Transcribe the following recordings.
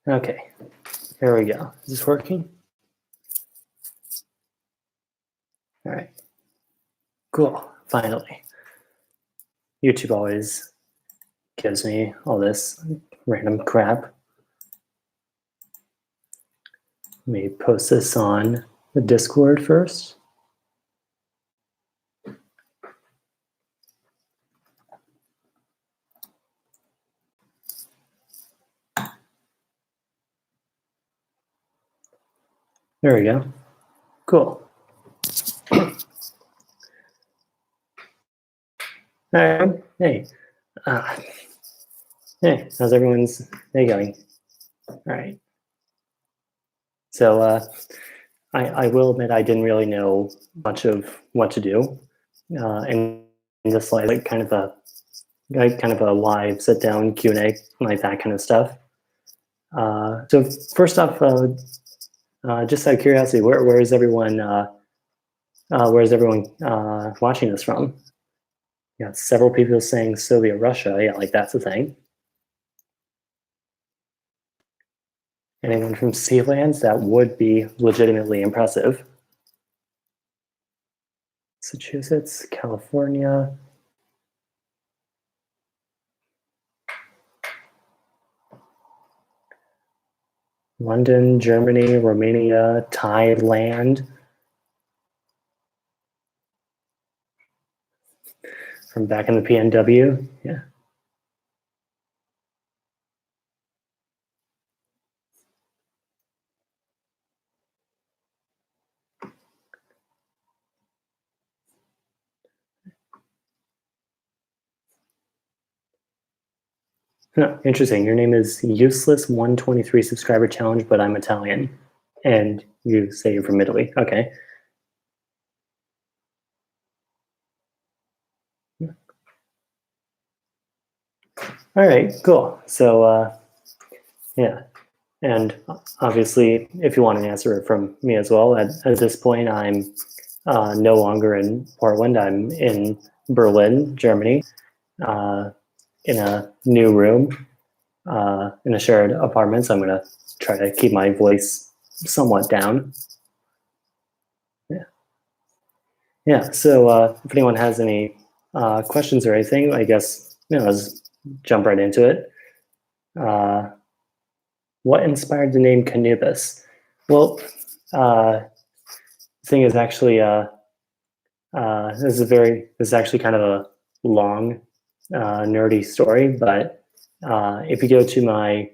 Okay, here we go. Is this working? All right, cool, finally. YouTube always gives me all this random crap. Let me post this on the Discord first. There we go. Cool. Hey. Hey, how's everyone's day going? All right. So I will admit I didn't really know much of what to do in this like kind of a live sit down Q&A, like that kind of stuff. So first off, just out of curiosity, where is everyone watching this from? Yeah, several people saying Soviet Russia. Yeah, like that's a thing. Anyone from Sealands? That would be legitimately impressive. Massachusetts, California. London, Germany, Romania, Thailand. From back in the PNW, yeah. Huh, interesting. Your name is Useless 123 subscriber challenge, but I'm Italian. And you say you're from Italy. Okay. All right, cool. So yeah. And obviously, if you want an answer from me as well, at this point, I'm no longer in Portland. I'm in Berlin, Germany, in a new room, in a shared apartment. So I'm going to try to keep my voice somewhat down. Yeah. Yeah. So if anyone has any questions or anything, I guess, let's jump right into it. What inspired the name KhAnubis? Well, the thing is actually, this is actually kind of a long, nerdy story, but if you go to my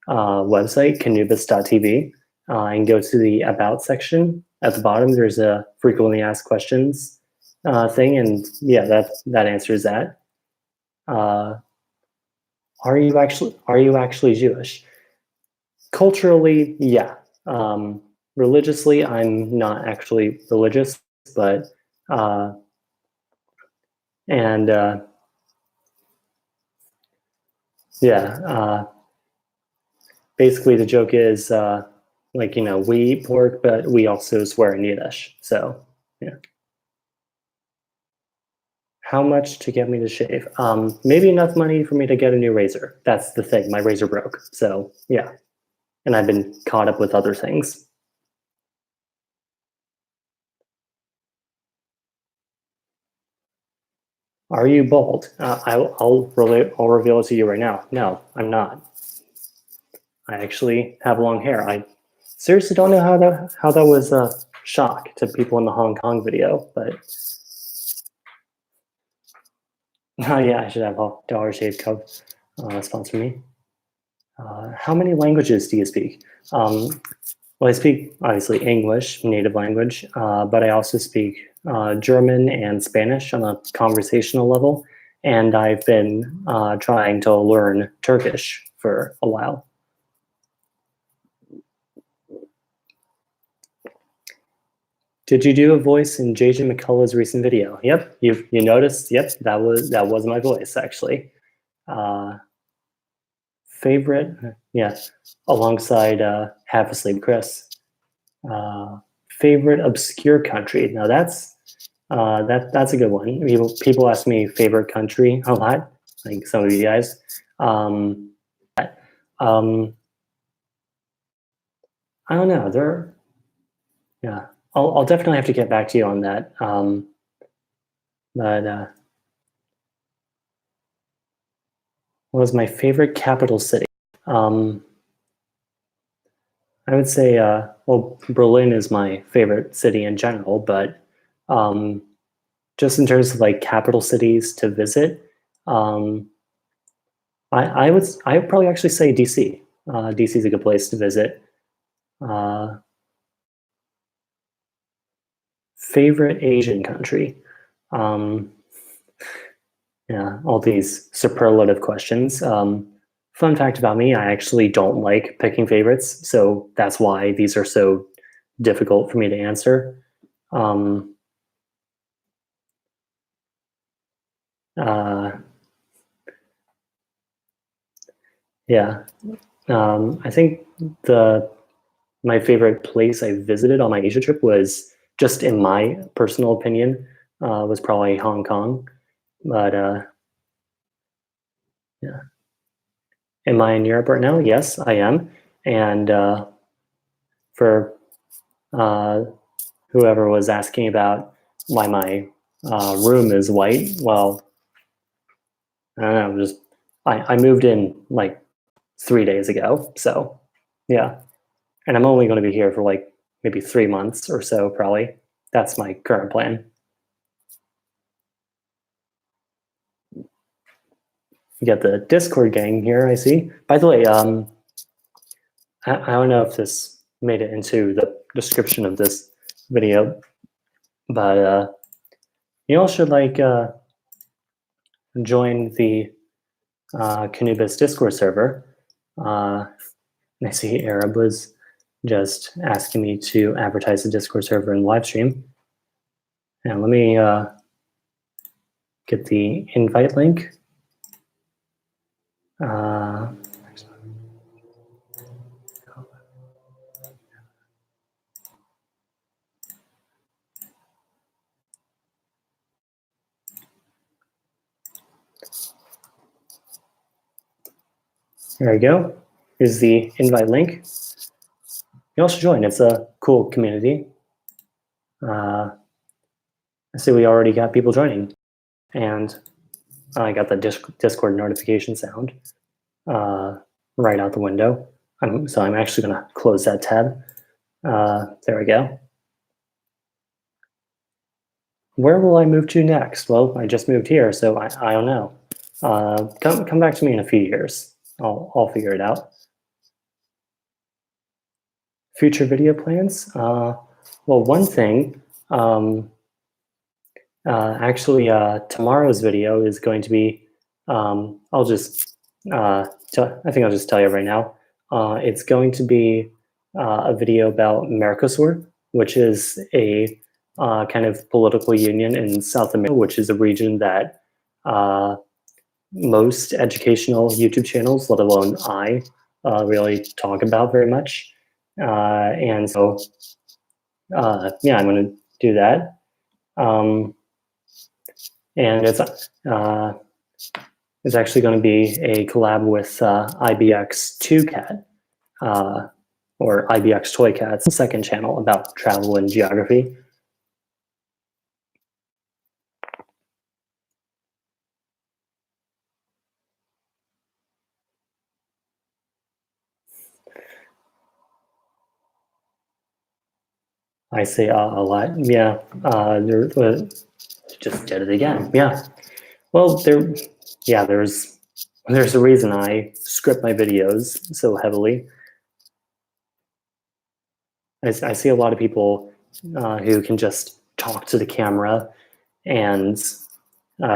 website, KhAnubis.tv, and go to the About section at the bottom, there's a frequently asked questions thing, and yeah, that answers that. Are you actually Jewish? Culturally, yeah. Religiously, I'm not actually religious, but yeah. Basically, the joke is like, we eat pork, but we also swear in Yiddish. So yeah. How much to get me to shave? Maybe enough money for me to get a new razor. That's the thing. My razor broke. So yeah. And I've been caught up with other things. Are you bald? I'll reveal it to you right now. No, I'm not. I actually have long hair. I seriously don't know how that was a shock to people in the Hong Kong video, but oh yeah, I should have a Dollar Shave Club sponsor me. How many languages do you speak? Well, I speak obviously English, native language, but I also speak German and Spanish on a conversational level, and I've been trying to learn Turkish for a while. Did you do a voice in JJ McCullough's recent video? Yep, you noticed. Yep, that was my voice actually. Favorite, yeah, alongside Half Asleep Chris. Favorite obscure country. Now that's a good one. People ask me favorite country a lot, like some of you guys. I don't know. Yeah, I'll definitely have to get back to you on that. But what was my favorite capital city? I would say, well, Berlin is my favorite city in general, but just in terms of like capital cities to visit, I would probably actually say DC. DC is a good place to visit. Favorite Asian country? Yeah, all these superlative questions. Fun fact about me, I actually don't like picking favorites, so that's why these are so difficult for me to answer. Yeah, I think my favorite place I visited on my Asia trip was, just in my personal opinion, was probably Hong Kong. But yeah, am I in Europe right now? Yes, I am. And for whoever was asking about why my room is white, well, I don't know. Just I moved in like 3 days ago, so yeah. And I'm only going to be here for like maybe 3 months or so, probably. That's my current plan. You got the Discord gang here, I see. By the way, I don't know if this made it into the description of this video, but you all should like join the KhAnubis Discord server. And I see Arab was just asking me to advertise the Discord server in Livestream. And let me get the invite link. There we go. Here's the invite link. You all should join. It's a cool community. I see we already got people joining, and I got the Discord notification sound right out the window. So I'm actually going to close that tab. There we go. Where will I move to next? Well, I just moved here, so I don't know. Come back to me in a few years. I'll figure it out. Future video plans? Well, one thing, actually, tomorrow's video is going to be, I'll just, I think I'll just tell you right now. It's going to be a video about Mercosur, which is a kind of political union in South America, which is a region that most educational YouTube channels, let alone I, really talk about very much. And so, yeah, I'm going to do that. And it's actually going to be a collab with IBX2Cat, or IBX Toy Cat's second channel about travel and geography. I say a lot. Yeah, just did it again. Yeah. Well, there's a reason I script my videos so heavily. I see a lot of people who can just talk to the camera and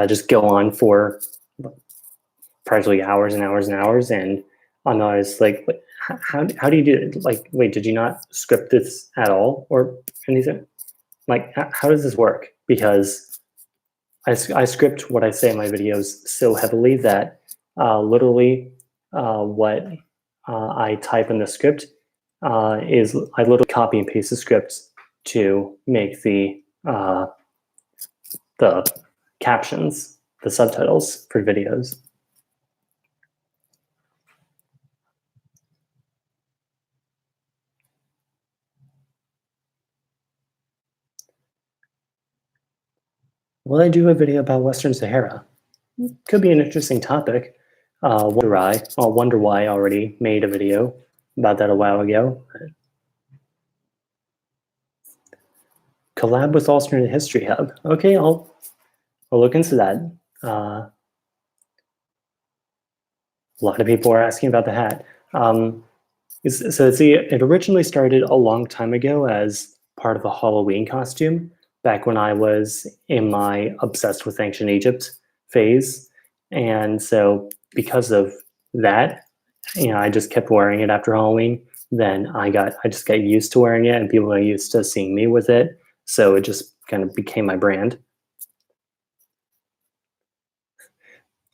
just go on for practically hours and hours and hours. And I'm always like, how do you do it? Like, wait, did you not script this at all? Or anything? Like, how does this work? Because I script what I say in my videos so heavily that literally what I type in the script is I literally copy and paste the script to make the captions, the subtitles for videos. Will I do a video about Western Sahara? Could be an interesting topic. Wonder Why already made a video about that a while ago. Collab with Alternate History Hub. Okay, I'll look into that. A lot of people are asking about the hat. So see, it originally started a long time ago as part of a Halloween costume, back when I was in my obsessed with ancient Egypt phase. And so because of that, I just kept wearing it after Halloween. Then I just got used to wearing it, and people are used to seeing me with it. So it just kind of became my brand.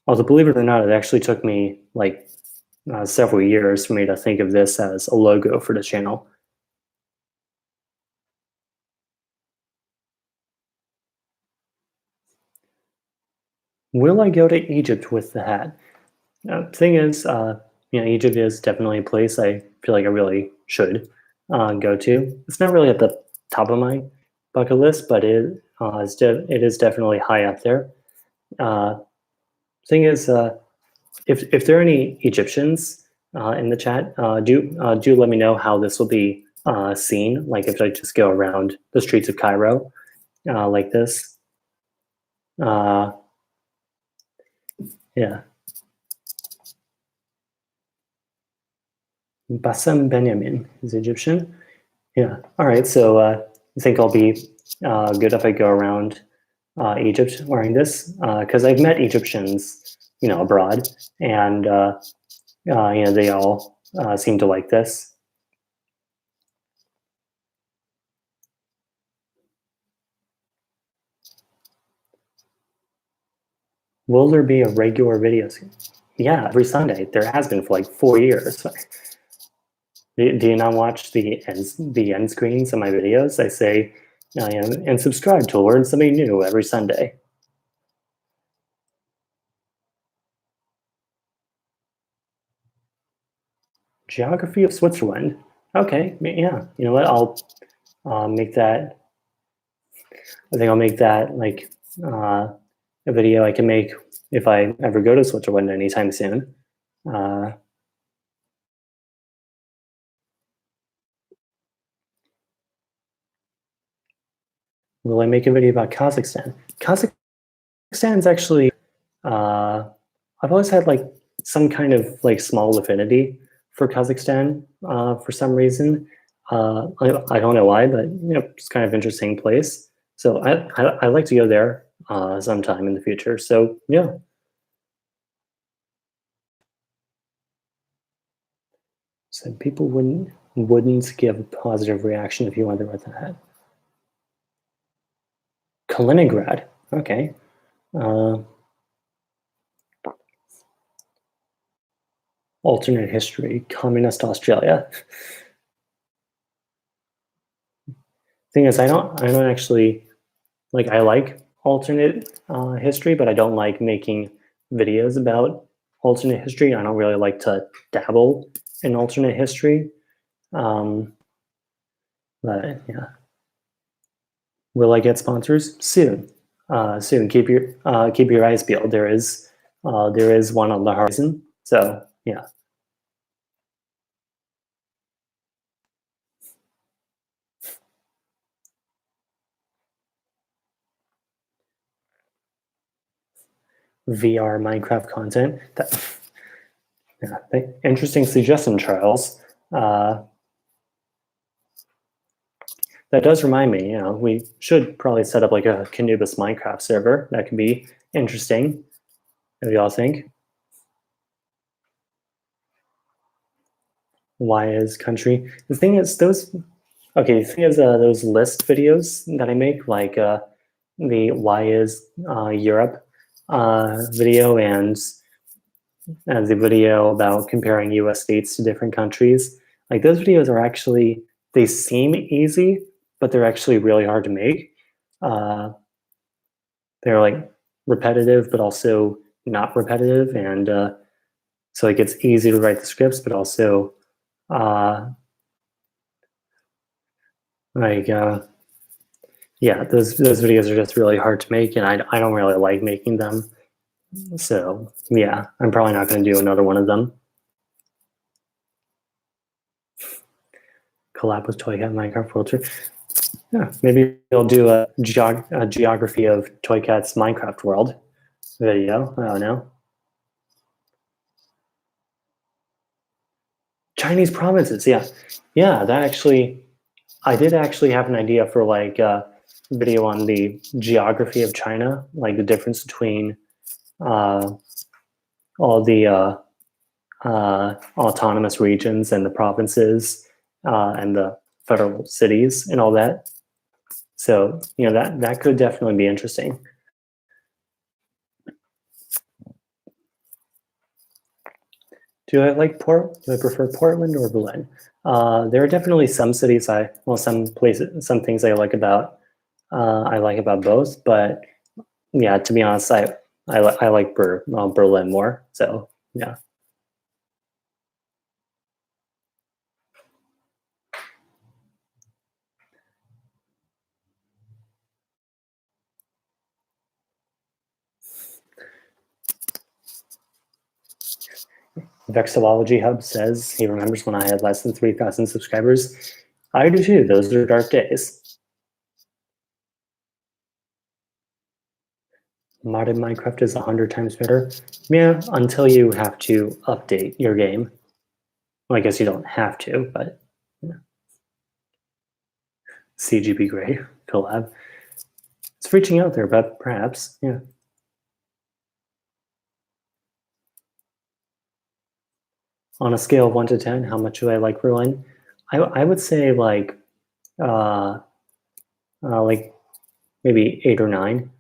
Although, believe it or not, it actually took me like several years for me to think of this as a logo for the channel. Will I go to Egypt with the hat? Thing is, Egypt is definitely a place I feel like I really should go to. It's not really at the top of my bucket list, but it is definitely high up there. Thing is, if there are any Egyptians in the chat, do let me know how this will be seen. Like if I just go around the streets of Cairo like this. Yeah. Bassem Benjamin is Egyptian. Yeah. All right. So I think I'll be good if I go around Egypt wearing this, because I've met Egyptians, abroad, and they all seem to like this. Will there be a regular video? Yeah, every Sunday. There has been for like 4 years. Do you not watch the end screens of my videos? I say, and subscribe to learn something new every Sunday. Geography of Switzerland. Okay, yeah. You know what? I'll make that. I think I'll make that like a video I can make if I ever go to Switzerland anytime soon. Will I make a video about Kazakhstan? Kazakhstan is actually, I've always had like some kind of like small affinity for Kazakhstan for some reason. I don't know why, but it's kind of interesting place. So I like to go there sometime in the future. So yeah. So people wouldn't give a positive reaction if you went there with that. Kaliningrad. Okay. Alternate history. Communist Australia. Thing is, I don't actually like. I like alternate history, but I don't like making videos about alternate history. I don't really like to dabble in alternate history. But yeah. Will I get sponsors soon? Soon. Keep your eyes peeled. There is one on the horizon. So yeah. VR Minecraft content. Yeah, interesting suggestion, Charles. That does remind me, we should probably set up like a KhAnubis Minecraft server. That could be interesting. What do y'all think? Why is country? The thing is, those list videos that I make, like the why is Europe video and the video about comparing US states to different countries. Like those videos are actually, they seem easy, but they're actually really hard to make. They're like repetitive, but also not repetitive. And so like it's easy to write the scripts, but also yeah, those videos are just really hard to make, and I don't really like making them. So yeah, I'm probably not going to do another one of them. Collab with Toy Cat Minecraft World Tour. Yeah, maybe we'll do a geography of Toy Cat's Minecraft world video. I don't know. Chinese provinces, yeah. Yeah, that actually, I did actually have an idea for like a video on the geography of China, like the difference between all the autonomous regions and the provinces and the federal cities and all that. So, you know, that could definitely be interesting. Do I prefer Portland or Berlin? There are definitely some cities some places, some things I like about both. But yeah, to be honest, I like Berlin more. So yeah. Vexillology Hub says he remembers when I had less than 3,000 subscribers. I do too. Those are dark days. Modded Minecraft is 100 times better. Yeah, until you have to update your game. Well, I guess you don't have to, but yeah. CGP Grey collab. It's reaching out there, but perhaps, yeah. On a scale of 1 to 10, how much do I like Berlin? I would say like maybe 8 or 9.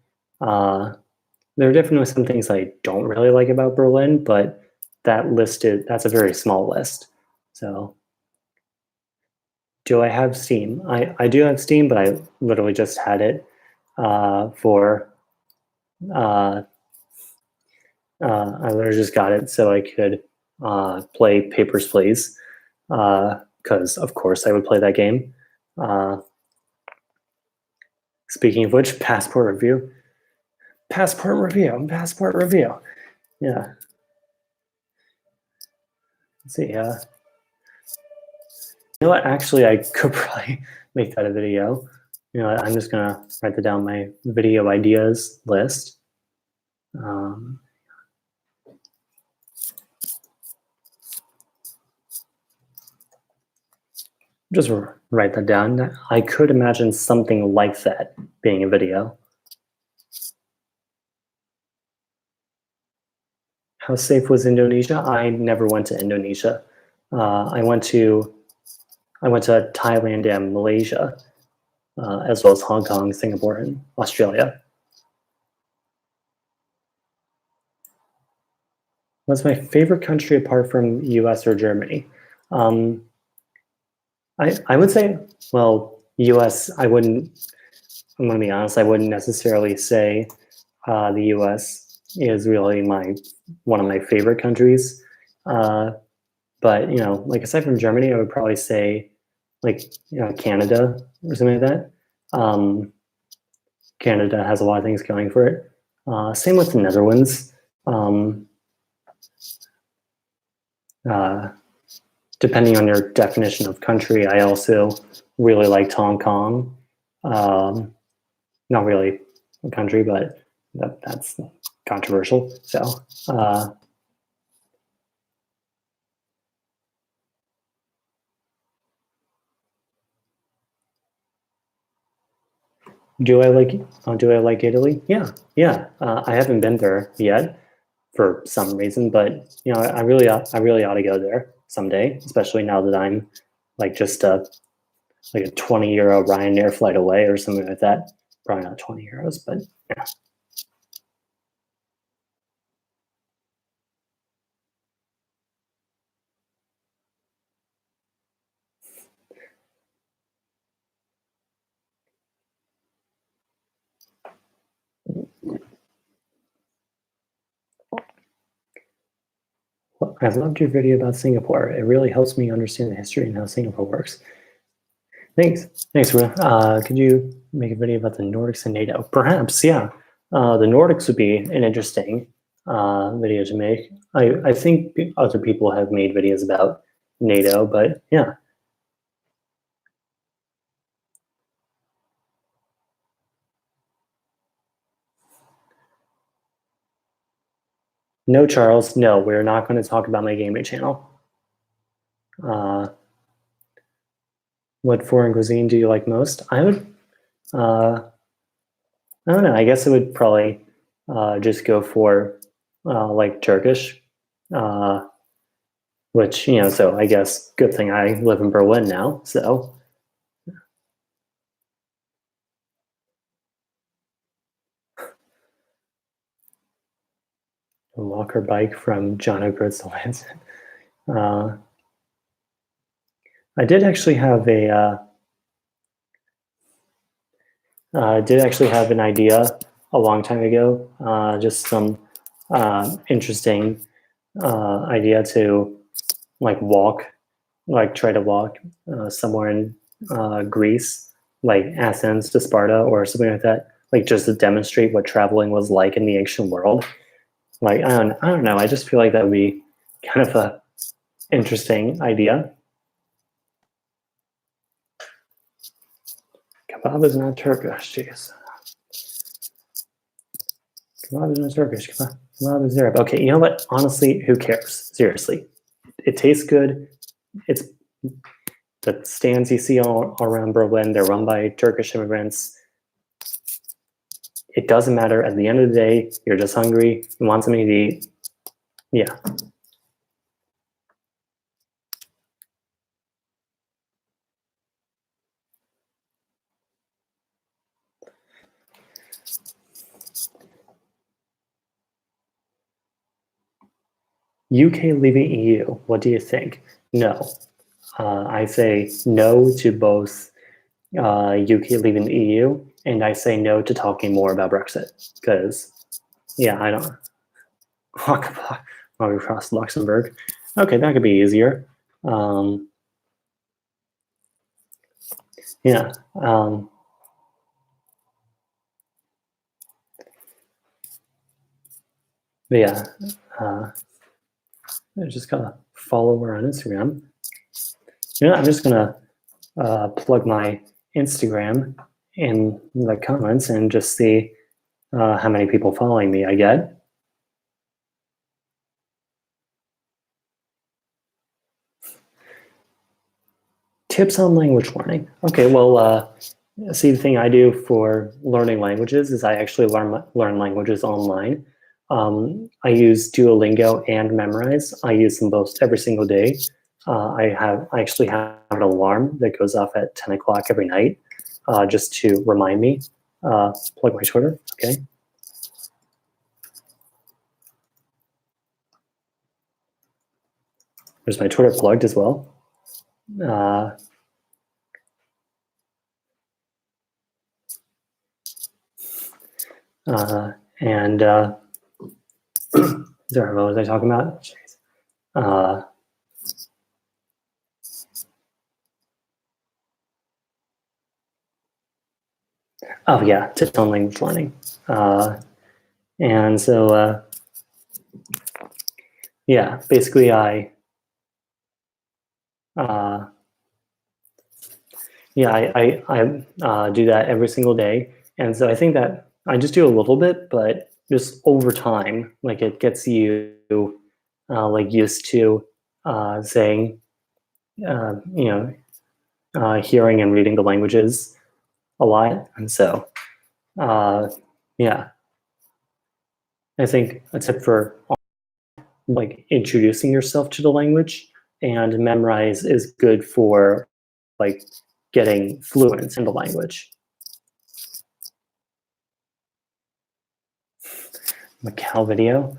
There are definitely some things I don't really like about Berlin, but that's a very small list. So do I have Steam? I do have Steam, but I literally just had it for I literally just got it so I could play Papers, Please, because of course I would play that game. Speaking of which, Passport Review. Yeah. Let's see. You know what? Actually, I could probably make that a video. You know, I'm just gonna write that down my video ideas list. Just write that down. I could imagine something like that being a video. How safe was Indonesia? I never went to Indonesia. I went to Thailand and Malaysia, as well as Hong Kong, Singapore, and Australia. What's my favorite country apart from US or Germany? I would say, well, US, I'm going to be honest, I wouldn't necessarily say the US is really one of my favorite countries. But, you know, like aside from Germany, I would probably say like, you know, Canada or something like that. Canada has a lot of things going for it. Same with the Netherlands. Depending on your definition of country, I also really liked Hong Kong. Not really a country, but that's controversial. So, do I like Italy? Yeah. I haven't been there yet for some reason, but you know, I really ought to go there someday, especially now that I'm like just like a 20-euro Ryanair flight away or something like that. Probably not 20 euros, but yeah. Well, I loved your video about Singapore. It really helps me understand the history and how Singapore works. Thanks, Will. Could you make a video about the Nordics and NATO? Perhaps, yeah. The Nordics would be an interesting video to make. I think other people have made videos about NATO, but yeah. No, Charles, no, we're not going to talk about my gaming channel. What foreign cuisine do you like most? I would, I don't know, I guess I would probably just go for like Turkish, which, you know, so I guess good thing I live in Berlin now, so. A walker bike from John O'Groats to Lansing. I did actually have an idea a long time ago, just some interesting idea to like try to walk somewhere in Greece, like Athens to Sparta or something like that, like just to demonstrate what traveling was like in the ancient world. Like, I don't know, I just feel like that would be kind of a interesting idea. Kebab is not Turkish, jeez. Kebab is not Turkish, kebab is Arab. Okay, you know what? Honestly, who cares? Seriously. It tastes good. It's the stands you see all around Berlin, they're run by Turkish immigrants. It doesn't matter. At the end of the day, you're just hungry, you want something to eat. Yeah. UK leaving EU, what do you think? No. I say no to both UK leaving the EU, and I say no to talking more about Brexit, because, yeah, I don't walk across Luxembourg. Okay, that could be easier. Yeah. But yeah, I'm just gonna follow her on Instagram. You know, I'm just gonna plug my Instagram in the comments and just see how many people following me I get. Tips on language learning. Okay, well, see, the thing I do for learning languages is I actually learn languages online. I use Duolingo and Memrise. I use them both every single day. I actually have an alarm that goes off at 10 o'clock every night just to remind me. Plug my Twitter, okay. There's my Twitter plugged as well. And sorry, what was I talking about? Oh yeah, tips on language learning. And so, yeah, basically I do that every single day. And so I think that I just do a little bit, but just over time, like it gets you like used to saying, you know, hearing and reading the languages a lot. And so, yeah, I think a tip for like introducing yourself to the language, and Memrise is good for like getting fluent in the language. Mikkel video.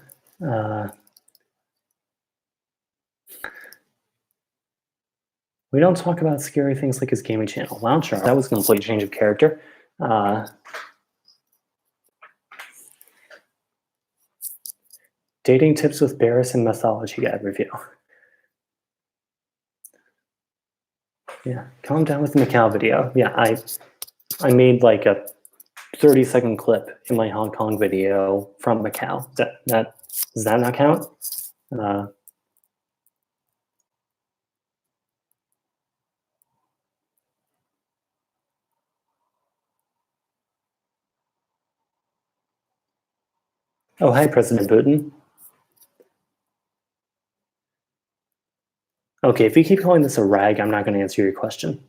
We don't talk about scary things like his gaming channel. Wow, Charles, that was a complete change of character. Dating tips with Barris and mythology guide review. Yeah, calm down with the Macau video. Yeah, I made like a 30-second clip in my Hong Kong video from Macau. Does that not count? Oh, hi, President Putin. Okay, if you keep calling this a rag, I'm not going to answer your question.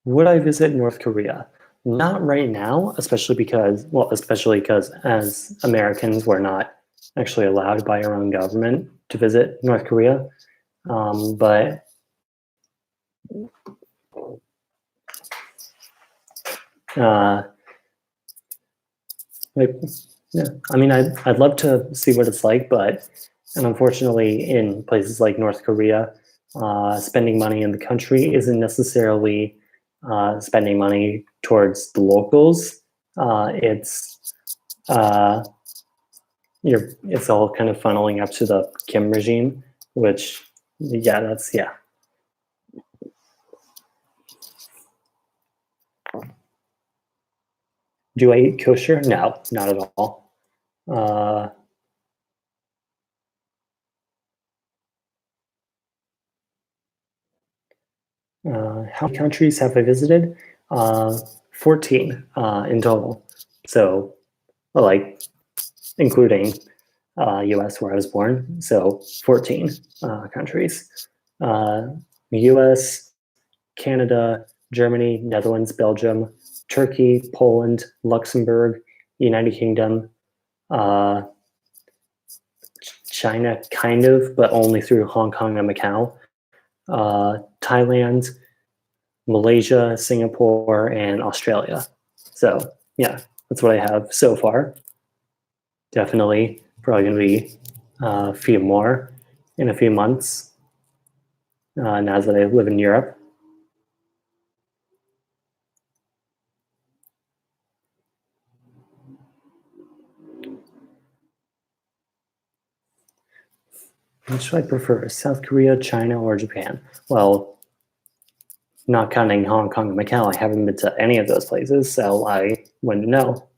Would I visit North Korea? Not right now, especially because as Americans, we're not actually allowed by our own government to visit North Korea. But yeah, I mean, I'd love to see what it's like, but unfortunately, in places like North Korea, spending money in the country isn't necessarily spending money towards the locals. It's all kind of funneling up to the Kim regime, which, yeah. Do I eat kosher? No, not at all. How many countries have I visited? 14 in total. So, like, including US where I was born. So 14 countries. US, Canada, Germany, Netherlands, Belgium, Turkey, Poland, Luxembourg, United Kingdom, China, kind of, but only through Hong Kong and Macau, Thailand, Malaysia, Singapore, and Australia. So yeah, that's what I have so far. Definitely, probably going to be a few more in a few months now that I live in Europe. Which should I prefer, South Korea, China, or Japan? Well, not counting Hong Kong and Macau, I haven't been to any of those places, so I wouldn't know.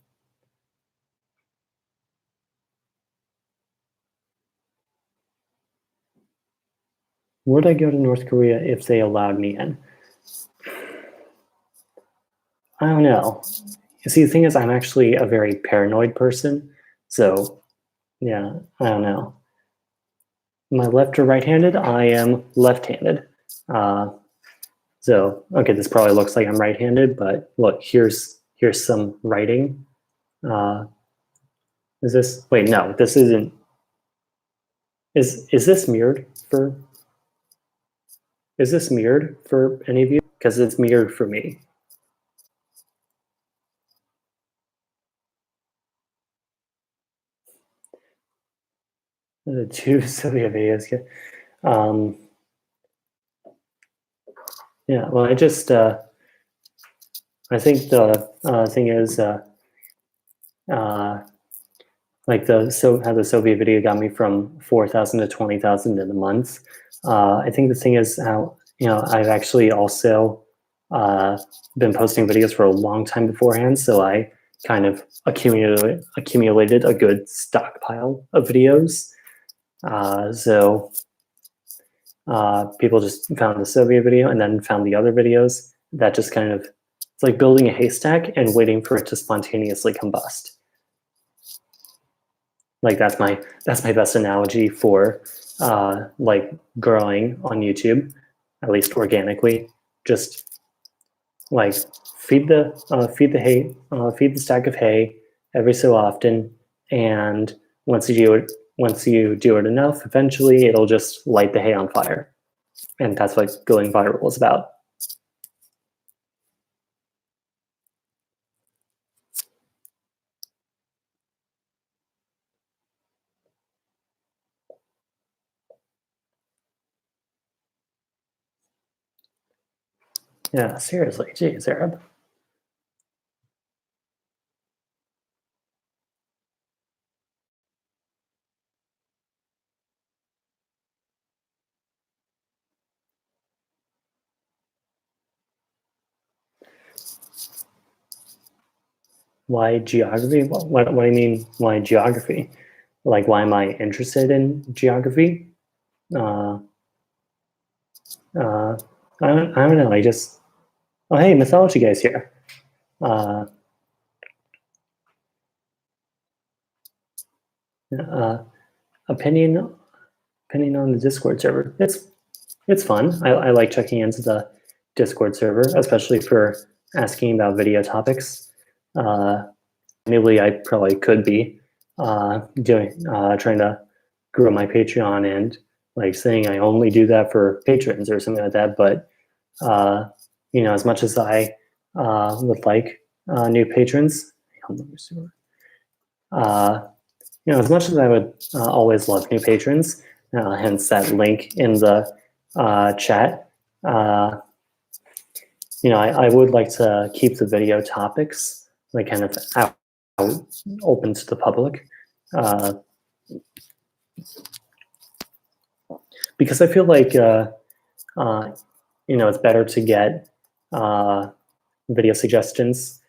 Would I go to North Korea if they allowed me in? I don't know. You see, the thing is, I'm actually a very paranoid person, so yeah, I don't know. Am I left or right-handed? I am left-handed. So, okay, this probably looks like I'm right-handed, but look, here's some writing. Is this, wait, no, this isn't. Is this mirrored for, is this mirrored for any of you? Because it's mirrored for me. The two Soviet videos. Yeah, well, I just, I think the thing is, like how the Soviet video got me from 4,000 to 20,000 in a month. I think the thing is how, I've actually also been posting videos for a long time beforehand, so I kind of accumulated a good stockpile of videos. So people just found the Soviet video and then found the other videos. That just kind of, it's like building a haystack and waiting for it to spontaneously combust. Like that's my best analogy for like growing on YouTube, at least organically. Just like feed the stack of hay every so often, and once you do it enough, eventually it'll just light the hay on fire, and that's what going viral is about. Yeah, seriously, geez, Arab. why geography? What do you mean, why geography? Like, why am I interested in geography? I don't know. I just, oh, hey, mythology guy's here. Opinion on the Discord server. It's fun. I like checking into the Discord server, especially for asking about video topics. Maybe I probably could be trying to grow my Patreon and like saying I only do that for patrons or something like that. But you know, as much as I would like new patrons, you know, as much as I would always love new patrons, hence that link in the chat. You know, I would like to keep the video topics like kind of out open to the public, because I feel like you know, it's better to get video suggestions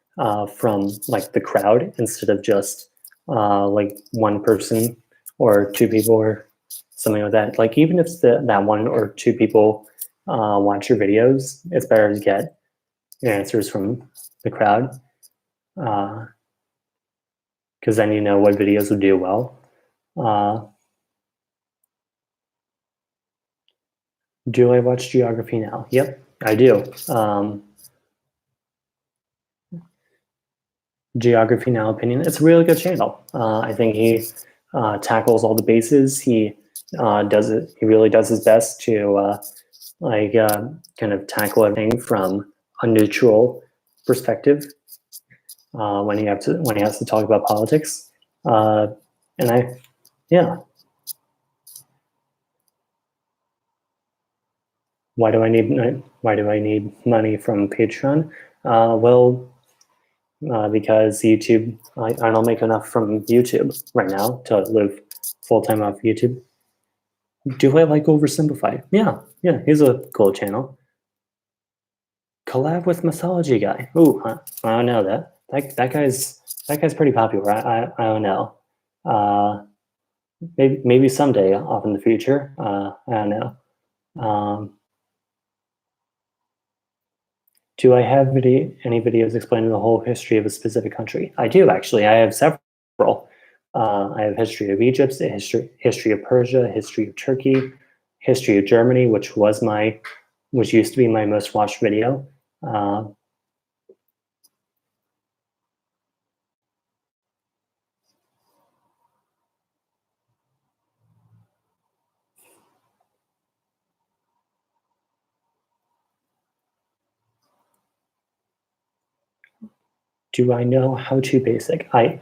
from like the crowd instead of just like one person or two people or something like that. Like even if that one or two people watch your videos, it's better to get answers from the crowd, because then you know what videos would do well. Do I watch geography now? Yep, I do. Geography Now Opinion. It's a really good channel. I think he tackles all the bases. He does it. He really does his best to like kind of tackle everything from a neutral perspective when he has to talk about politics. And yeah. Why do I need money from Patreon? Well, because YouTube, I don't make enough from YouTube right now to live full-time off YouTube. Do I like Oversimplified? Yeah, he's a cool channel. Collab with Mythology Guy. Ooh, I don't know that guy's pretty popular. I don't know. Maybe someday off in the future. I don't know. Do I have any videos explaining the whole history of a specific country? I do, actually. I have several. I have history of Egypt, history of Persia, history of Turkey, history of Germany, which used to be my most watched video. Do I know How to Basic? I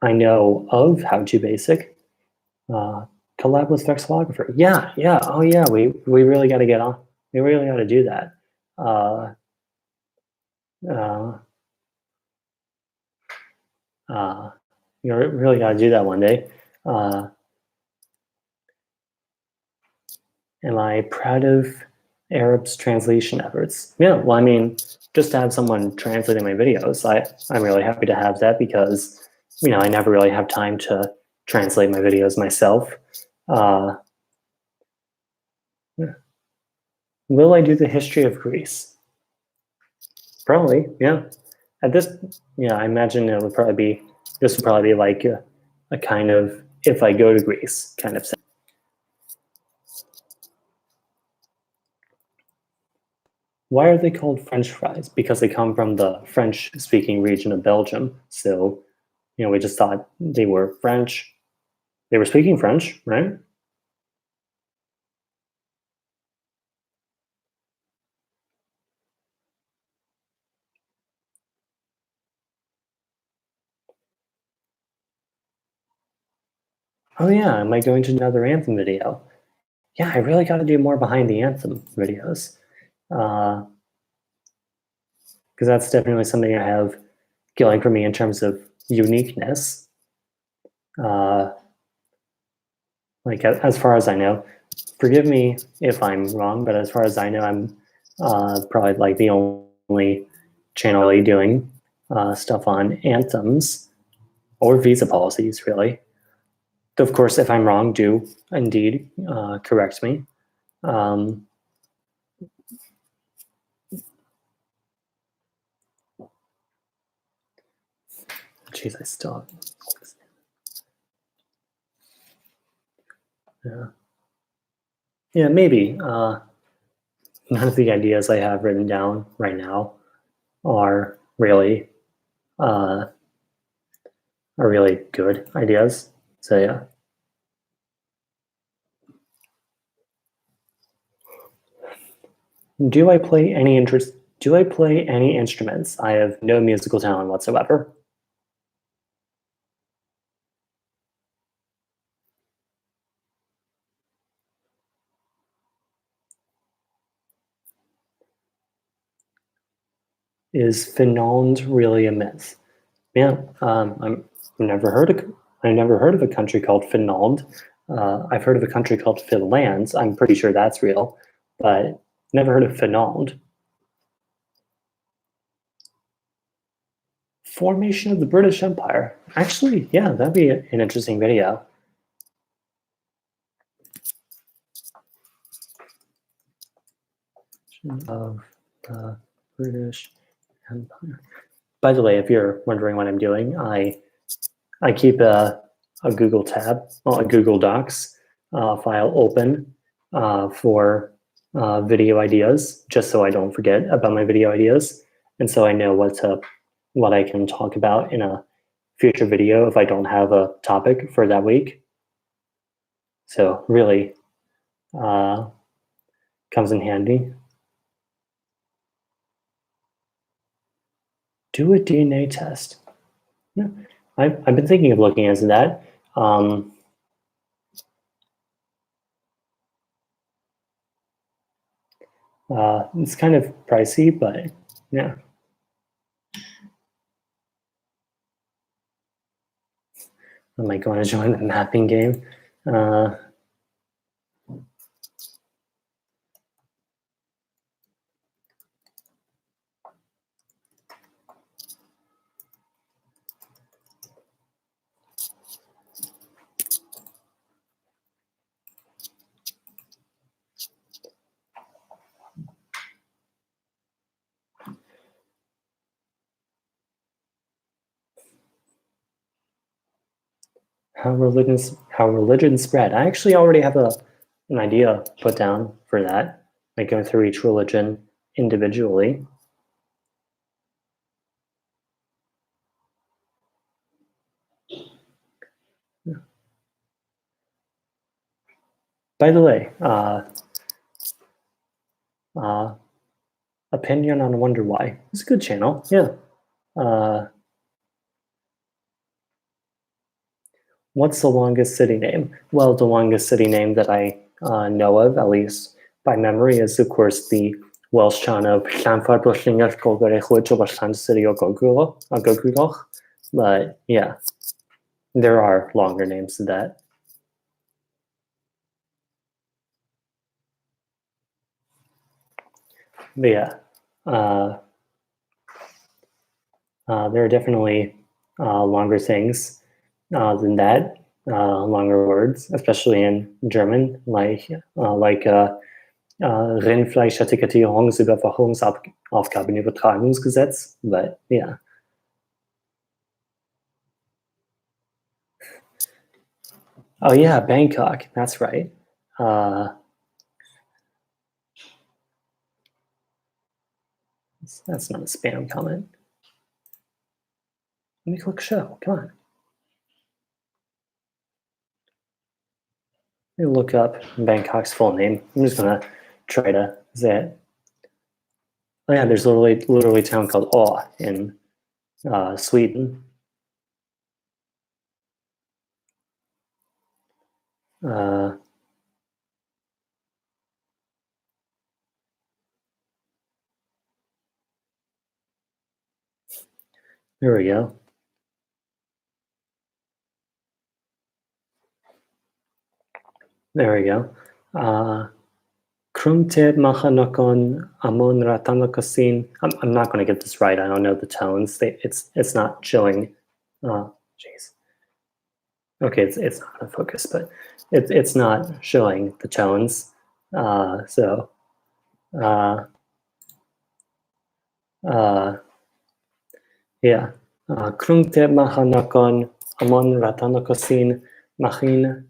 know of How to Basic. Collab with Vexillographer. Yeah. Oh yeah, we really got to get on. We really got to do that. You really got to do that one day. Am I proud of Arab's translation efforts? Yeah, well, I mean, just to have someone translating my videos, I'm really happy to have that because, you know, I never really have time to translate my videos myself. Will I do the history of Greece? Probably, yeah. I imagine this would probably be like a kind of if I go to Greece kind of thing. Why are they called French fries? Because they come from the French-speaking region of Belgium. So, you know, we just thought they were French. They were speaking French, right? Oh yeah, am I going to another Anthem video? Yeah, I really got to do more behind the Anthem videos. Because that's definitely something I have going for me in terms of uniqueness. Like as far as I know, forgive me if I'm wrong, but as far as I know, I'm probably like the only channel really doing stuff on anthems or visa policies, really. Of course, if I'm wrong, do indeed correct me. Geez, I still. Yeah, maybe. None of the ideas I have written down right now are really good ideas. So yeah. Do I play any instruments? I have no musical talent whatsoever. Is Finland really a myth? Yeah, I've never heard of a country called Finland. I've heard of a country called Finland. I'm pretty sure that's real, but never heard of Finland. Formation of the British Empire. Actually, yeah, that'd be an interesting video. Of the British Empire. By the way, if you're wondering what I'm doing, I keep a Google tab, a Google Docs file open for video ideas, just so I don't forget about my video ideas, and so I know what I can talk about in a future video if I don't have a topic for that week. So really comes in handy. Do a DNA test. Yeah, I've been thinking of looking into that. It's kind of pricey, but yeah. Am I going to join the mapping game? How religion spread. I actually already have an idea put down for that. Like going through each religion individually. By the way, opinion on Wonder Why. It's a good channel. Yeah. What's the longest city name? Well, the longest city name that I know of, at least by memory, is of course the Welsh town of Llanfairpwllgwyngyllgogerychwyrndrobwllllantysiliogogogoch. But yeah, there are longer names to that. But yeah, there are definitely longer things than that, longer words, especially in German, like Rindfleischetikettierungsüberwachungsaufgabenübertragungsgesetz. But yeah. Oh yeah, Bangkok. That's right. That's not a spam comment. Let me click show. Come on. Let me look up Bangkok's full name. I'm just gonna try to say it. Oh yeah, there's literally a town called Åh in Sweden. There we go. There we go. Krumte Mahanokon Amon Ratanakosin. I'm not going to get this right. I don't know the tones. It's not showing. Jeez. Okay, it's not going to focus, but it's not showing the tones. Yeah. Krumte Mahanokon Amon Ratanakosin Mahinta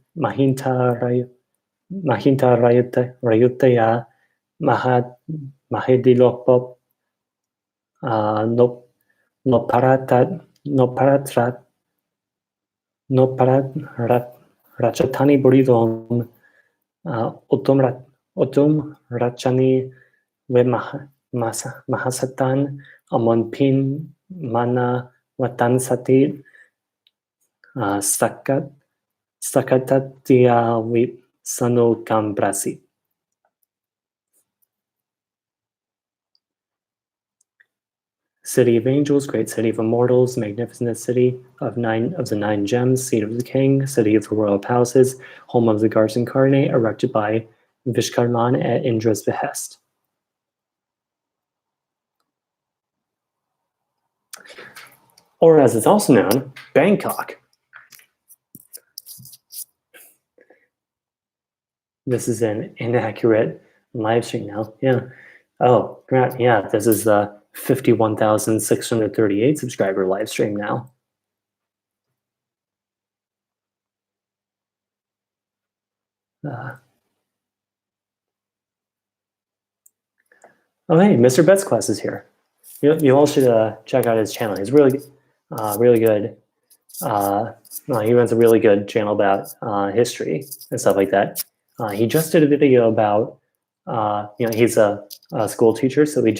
Rayutaya Mahedilopop Noparat Rachatani Buridom Otum Rachani We Mahasatan Amon Pin Mana Watan Sati Sakatatia with Sanu Kambrasi. City of Angels, great city of immortals, magnificent city of the 9 gems, seat of the king, city of the royal palaces, home of the gods incarnate, erected by Vishkarman at Indra's behest. Or as it's also known, Bangkok. This is an inaccurate live stream now. Yeah. Oh, yeah. This is the 51,638 subscriber live stream now. Oh, hey, Mr. Betts Class is here. You all should check out his channel. He's really good. He runs a really good channel about history and stuff like that. He just did a video about, he's a school teacher, so he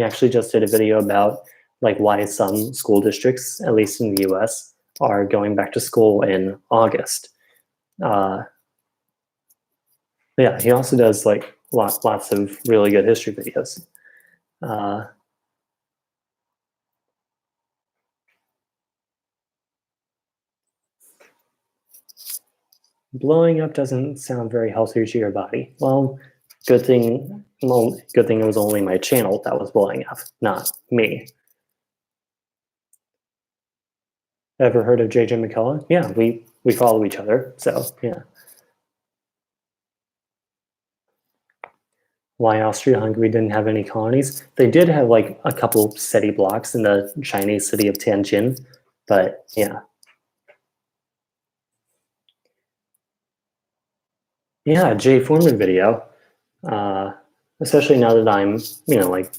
actually just did a video about like why some school districts, at least in the US, are going back to school in August. Yeah, he also does like lots of really good history videos. Blowing up doesn't sound very healthy to your body. Well, good thing it was only my channel that was blowing up, not me. Ever heard of JJ McCullough? Yeah, we follow each other, so yeah. Why Austria-Hungary didn't have any colonies? They did have like a couple city blocks in the Chinese city of Tianjin, but yeah. Yeah, Jay Foreman video. Especially now that I'm, like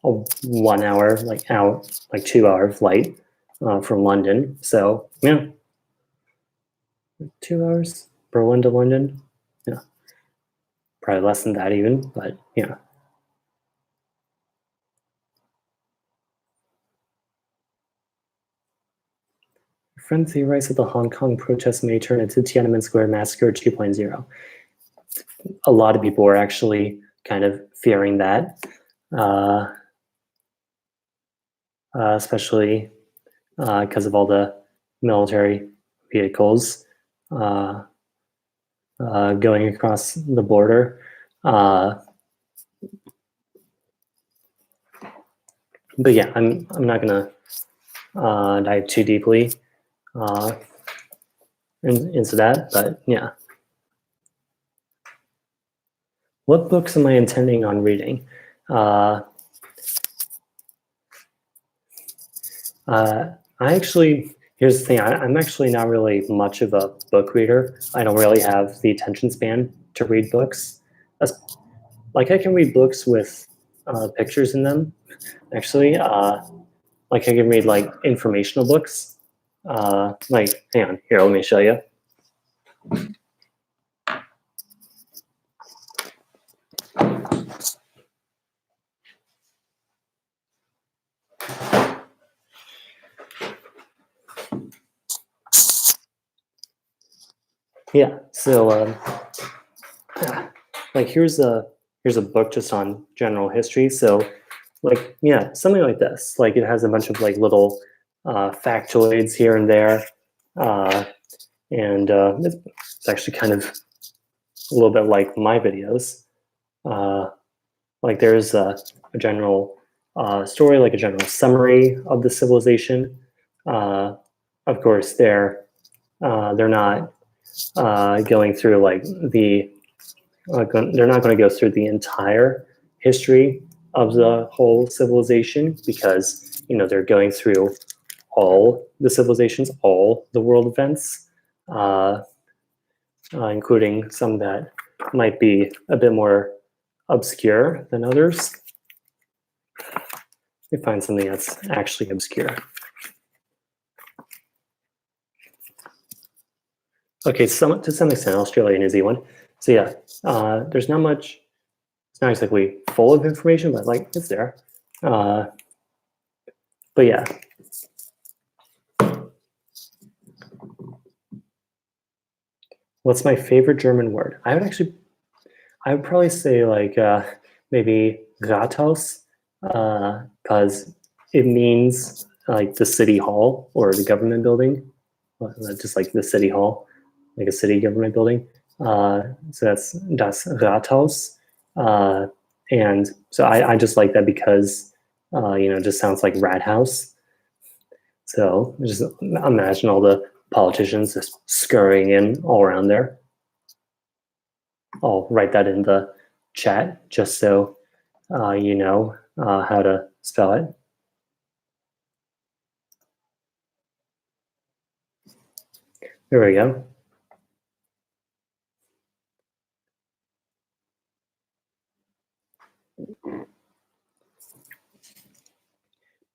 a 1 hour, like 2 hour flight from London. So yeah, 2 hours, Berlin to London. Yeah, probably less than that even, but yeah. Friend theorized that the Hong Kong protests may turn into Tiananmen Square Massacre 2.0. A lot of people were actually kind of fearing that, especially because of all the military vehicles going across the border. But yeah, I'm not gonna dive too deeply into that, but yeah. What books am I intending on reading? Here's the thing, I'm actually not really much of a book reader. I don't really have the attention span to read books. Like I can read books with pictures in them, actually. Like I can read like informational books. Like, hang on, here, let me show you. Yeah, so like here's a book just on general history. So like, yeah, something like this. Like it has a bunch of like little factoids here and there. And it's actually kind of a little bit like my videos. like there's a general story, like a general summary of the civilization. Of course, they're not going through like they're not going to go through the entire history of the whole civilization, because they're going through all the civilizations, all the world events, including some that might be a bit more obscure than others. You find something that's actually obscure. Okay, to some extent, Australia and New Zealand. So yeah, there's not much. It's not exactly full of information, but like it's there. But yeah. What's my favorite German word? I would probably say like maybe Rathaus, because it means like the city hall or the government building, just like the city hall, like a city government building. So that's das Rathaus, and so I just like that because it just sounds like rat house. So just imagine all the politicians just scurrying in all around there. I'll write that in the chat just so you know how to spell it. There we go.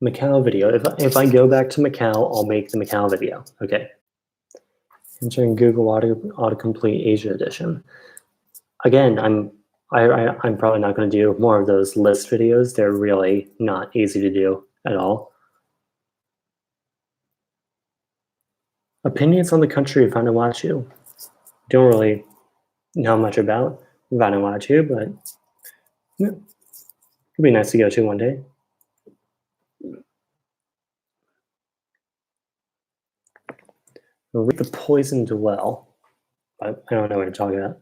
Macau video. If I go back to Macau, I'll make the Macau video. Okay. Entering Google autocomplete Asia edition. Again, I'm probably not going to do more of those list videos. They're really not easy to do at all. Opinions on the country of Vanuatu. Don't really know much about Vanuatu, but yeah, it'd be nice to go to one day. Read the poisoned well. I don't know what you're talking about.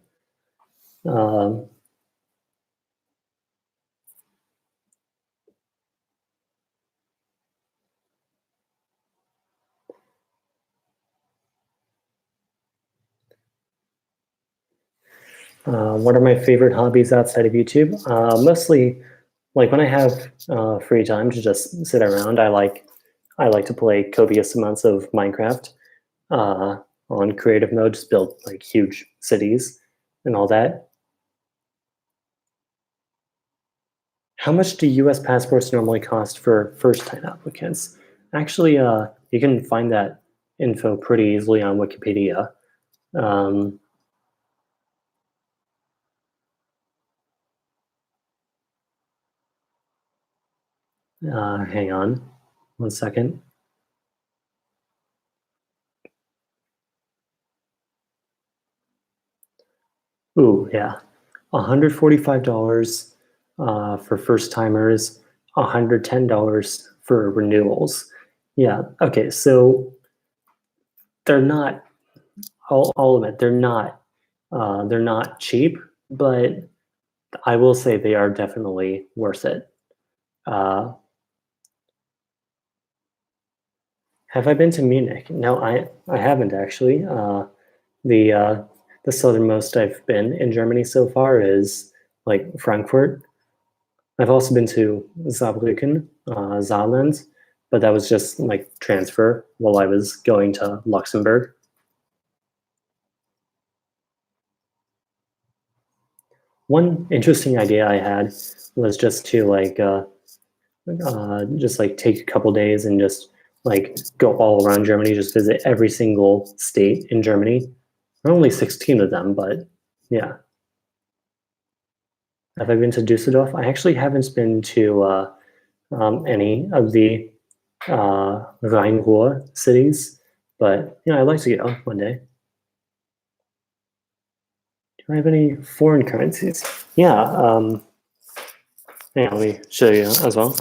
What are my favorite hobbies outside of YouTube? Mostly, like when I have free time to just sit around, I like to play copious amounts of Minecraft on creative mode, just build like huge cities and all that. How much do US passports normally cost for first-time applicants? Actually, you can find that info pretty easily on Wikipedia. Hang on 1 second. Ooh, yeah, $145 for first timers, $110 for renewals. Yeah, okay, so they're not, I'll admit, they're not cheap, but I will say they are definitely worth it. Have I been to Munich? No, I haven't actually. The southernmost I've been in Germany so far is like Frankfurt. I've also been to Saarbrücken, Saarland, but that was just like transfer while I was going to Luxembourg. One interesting idea I had was just to like take a couple days and just like go all around Germany, just visit every single state in Germany. There are only 16 of them, but yeah. Have I been to Dusseldorf? I actually haven't been to any of the Rhine-Ruhr cities, but I'd like to go one day. Do I have any foreign currencies? Yeah, let me show you as well.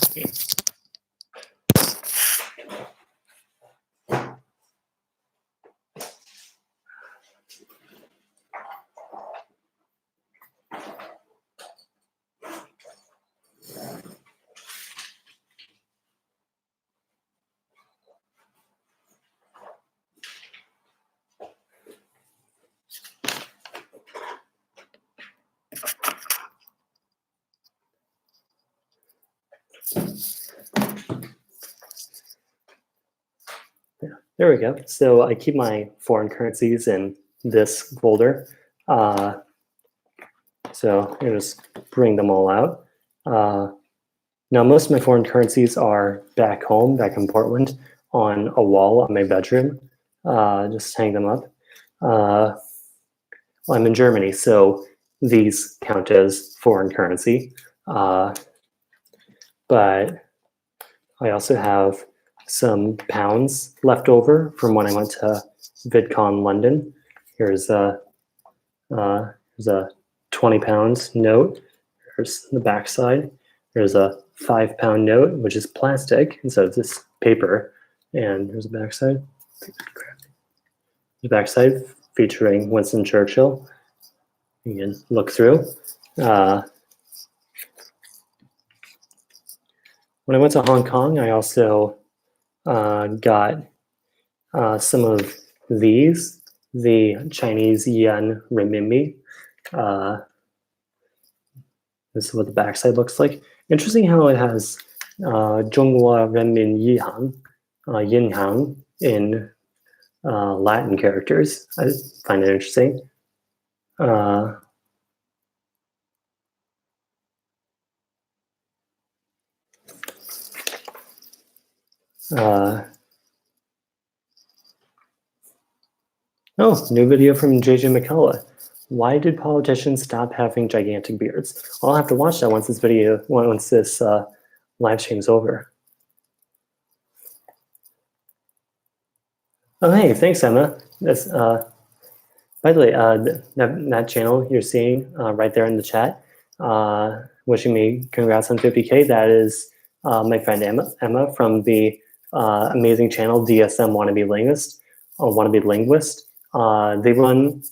Yeah, there we go. So I keep my foreign currencies in this folder. So I'll just bring them all out. Now, most of my foreign currencies are back home, back in Portland, on a wall in my bedroom. Just hang them up. Well, I'm in Germany, so these count as foreign currency. But I also have some pounds left over from when I went to VidCon London. Here's a 20-pound note. Here's the backside. There's a 5-pound note, which is plastic instead of this paper. And there's a backside. The backside featuring Winston Churchill. You can look through. When I went to Hong Kong, I also got some of these, the Chinese yen renminbi. This is what the backside looks like. Interesting how it has Zhonghua Renmin Yinhang in Latin characters. I find it interesting. Oh, new video from JJ McCullough. Why did politicians stop having gigantic beards? I'll have to watch that once this video, once this live stream's over. Oh, hey, thanks, Emma. That's, by the way, that channel you're seeing right there in the chat, wishing me congrats on 50K. That is my friend Emma from the amazing channel DSM Wannabe Linguist. They run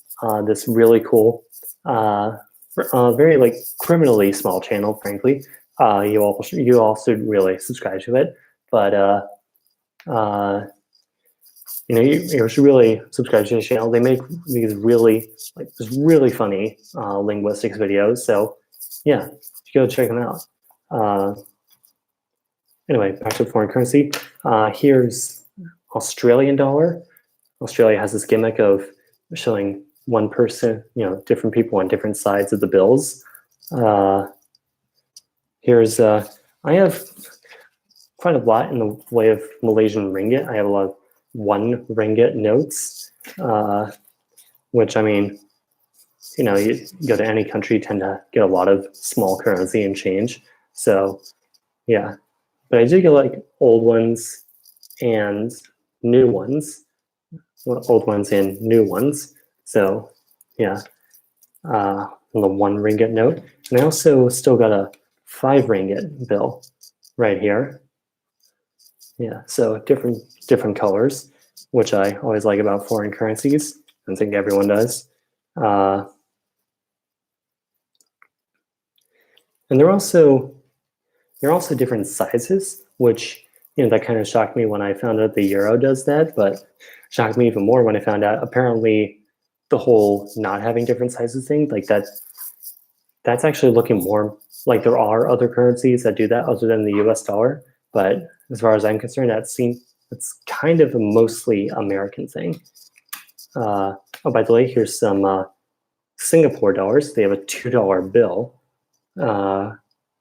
this really cool, very like criminally small channel. Frankly, you all should really subscribe to it. But you should really subscribe to the channel. They make these really funny linguistics videos. So yeah, go check them out. Anyway, back to foreign currency. Here's Australian dollar. Australia has this gimmick of showing one person, different people on different sides of the bills. Here's, I have quite a lot in the way of Malaysian ringgit. I have a lot of 1 ringgit notes, which, I mean, you go to any country, you tend to get a lot of small currency and change. So yeah, but I do get like old ones and new ones. Old ones and new ones. So yeah, the 1 ringgit note. And I also still got a 5 ringgit bill right here. Yeah, so different colors, which I always like about foreign currencies. I think everyone does. And they're also different sizes, which that kind of shocked me when I found out the euro does that, but shocked me even more when I found out apparently the whole not having different sizes thing, like that's actually looking more like there are other currencies that do that other than the US dollar. But as far as I'm concerned, it's kind of a mostly American thing. Oh, by the way, here's some Singapore dollars. They have a $2 bill,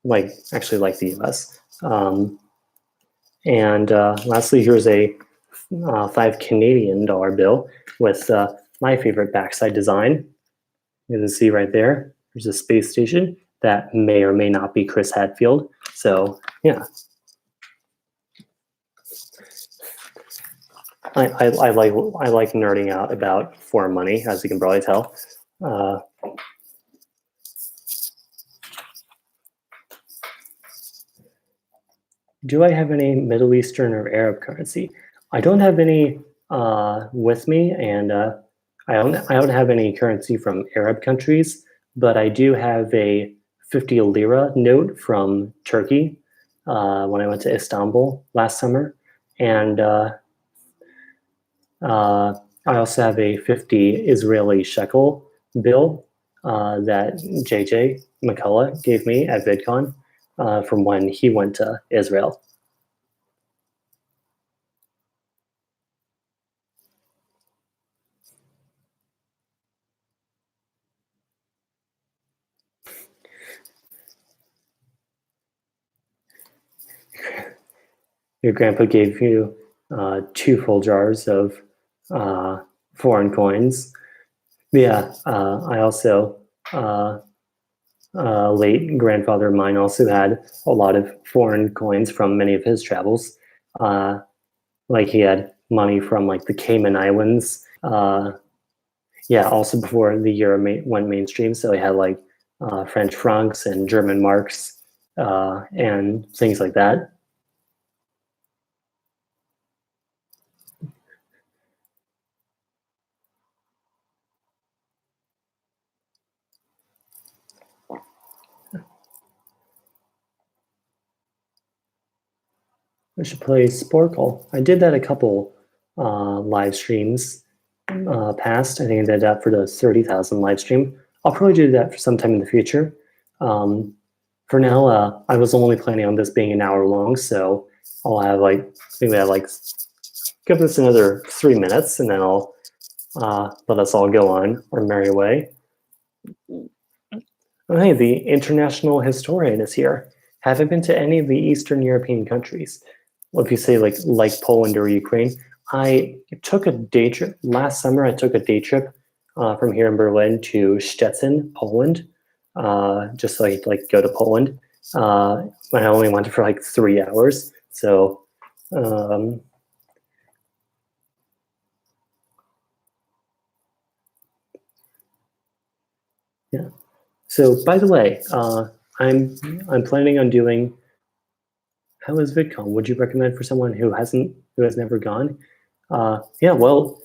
like the US. And lastly, here's a 5 Canadian dollar bill with my favorite backside design. You can see right there, there's a space station that may or may not be Chris Hadfield. So yeah. I like nerding out about foreign money, as you can probably tell. Do I have any Middle Eastern or Arab currency? I don't have any with me, and I don't have any currency from Arab countries, but I do have a 50 lira note from Turkey when I went to Istanbul last summer, and I also have a 50 Israeli shekel bill that JJ McCullough gave me at VidCon from when he went to Israel. your grandpa gave you 2 full jars of foreign coins. Yeah, I also, late grandfather of mine also had a lot of foreign coins from many of his travels. Like he had money from like the Cayman Islands. Yeah, also before the euro went mainstream, so he had like French francs and German marks and things like that. I should play Sporkle. I did that a couple live streams past. I think I did that for the 30,000 live stream. I'll probably do that for sometime in the future. For now, I was only planning on this being an hour long, so I'll have like, maybe I like give this another 3 minutes, and then I'll let us all go on our merry way. Oh, hey, the international historian is here. Haven't been to any of the Eastern European countries. Well, if you say like Poland or Ukraine, I took a day trip last summer. I took a day trip from here in Berlin to Szczecin, Poland, just so I could like go to Poland. And I only went for like 3 hours. So yeah. So by the way, I'm planning on doing. How is VidCon? Would you recommend for someone who has never gone? Yeah, well,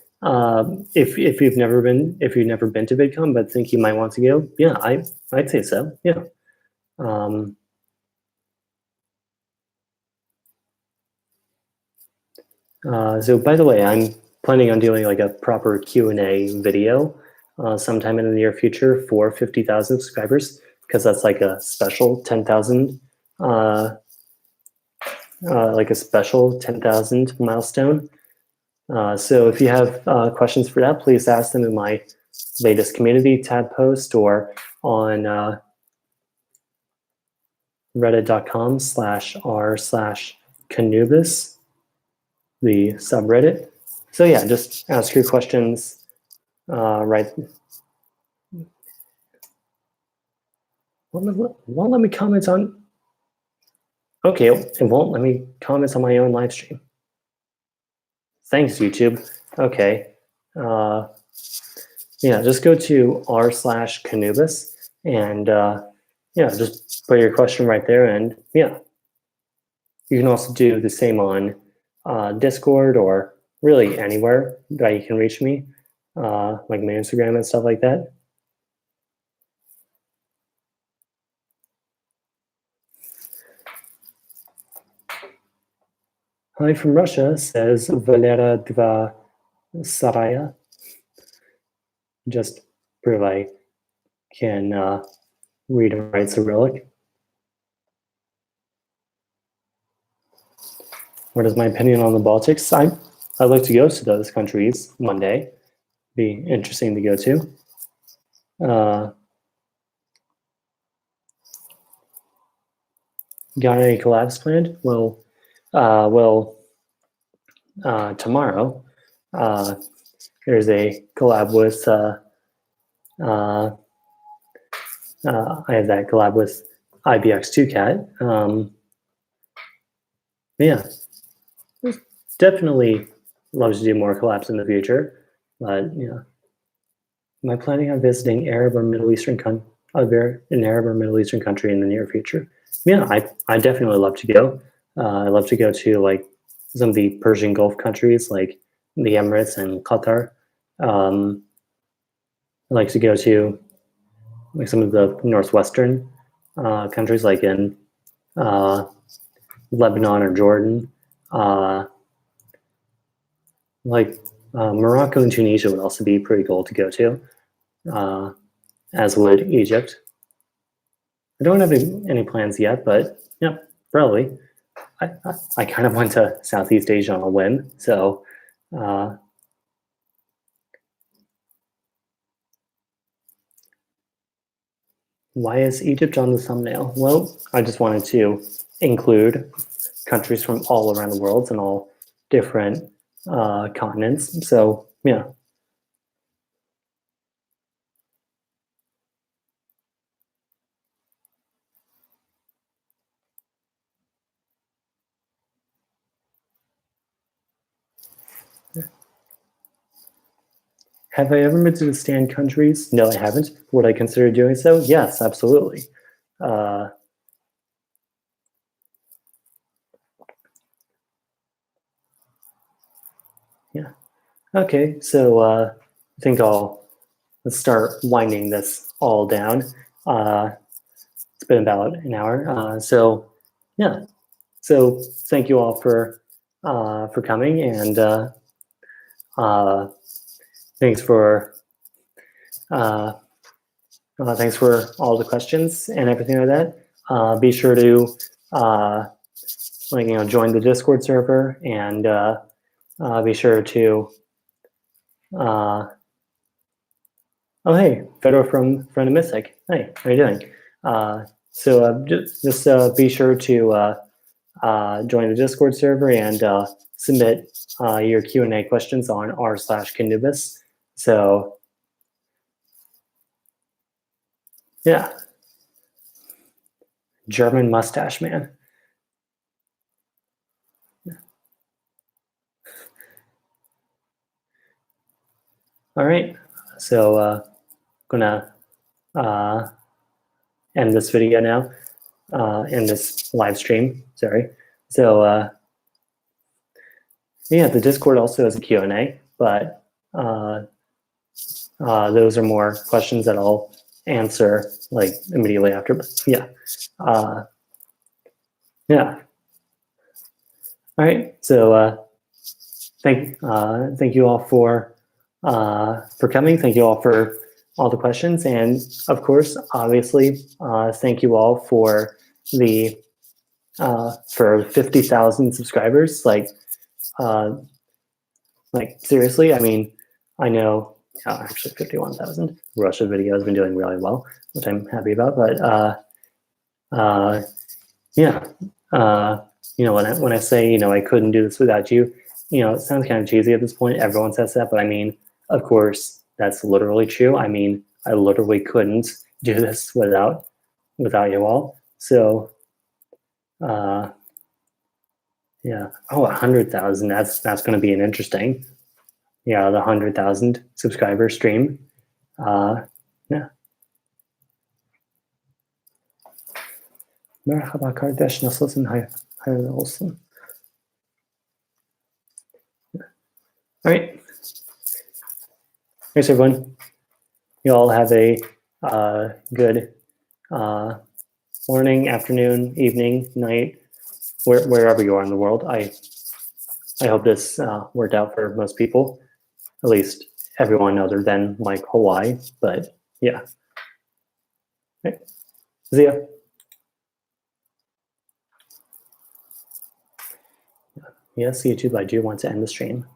if you've never been to VidCon but think you might want to go, yeah, I'd say so. Yeah. So by the way, I'm planning on doing like a proper Q&A video sometime in the near future for 50,000 subscribers, because that's like a special 10,000 like a special 10,000 milestone. So if you have questions for that, please ask them in my latest community tab post or on reddit.com/r/KhAnubis, the subreddit. So yeah, just ask your questions right. Won't let me comment on. Okay, it won't let me comment on my own live stream. Thanks, YouTube. Okay. Yeah, just go to r/KhAnubis and yeah, just put your question right there, and yeah. You can also do the same on Discord or really anywhere that you can reach me, like my Instagram and stuff like that. Hi from Russia, says Valera Dva Saraya. Just prove I can read and write Cyrillic. What is my opinion on the Baltics? I'd like to go to those countries one day. Be interesting to go to. Got any collabs planned? Well, tomorrow there's a collab with I have that collab with IBX2Cat. Yeah, definitely love to do more collabs in the future, but yeah. Am I planning on visiting Arab or Middle Eastern an Arab or Middle Eastern country in the near future? Yeah, I definitely love to go. I love to go to like some of the Persian Gulf countries, like the Emirates and Qatar. I like to go to like some of the northwestern countries, like in Lebanon or Jordan. Morocco and Tunisia would also be pretty cool to go to, as would Egypt. I don't have any plans yet, but yeah, probably. I kind of went to Southeast Asia on a whim, so why is Egypt on the thumbnail? Well, I just wanted to include countries from all around the world and all different continents. So yeah. Have I ever been to the stand countries? No, I haven't. Would I consider doing so? Yes, absolutely. Yeah. Okay, so I think let's start winding this all down. It's been about an hour. So yeah. So thank you all for coming, and thanks for thanks for all the questions and everything like that. Be sure to join the Discord server, and be sure to oh hey, Fedor from Mystic. Hey, how are you doing? So just be sure to join the Discord server and submit your Q&A questions on r/KhAnubis. So yeah, German mustache man. All right, so gonna end this video now, end this live stream. Sorry. So yeah, the Discord also has a Q&A, but those are more questions that I'll answer like immediately after. But yeah, yeah. All right, so thank you all for coming. Thank you all for all the questions, and of course, obviously, thank you all for the for 50,000 subscribers. Like seriously, I mean, I know actually 51,000. Russia video has been doing really well, which I'm happy about. But yeah, when I say I couldn't do this without you, it sounds kind of cheesy at this point. Everyone says that, but I mean, of course, that's literally true. I mean, I literally couldn't do this without you all. So yeah. Oh, 100,000. That's going to be an interesting. Yeah, the 100,000 subscriber stream. Yeah. Merhaba kardeş, nasılsın? Hayırlı olsun. All right. Thanks, everyone. You all have a good morning, afternoon, evening, night, wherever you are in the world. I hope this worked out for most people, at least everyone other than like Hawaii. But yeah. Okay. See ya. Yes, YouTube, I do want to end the stream.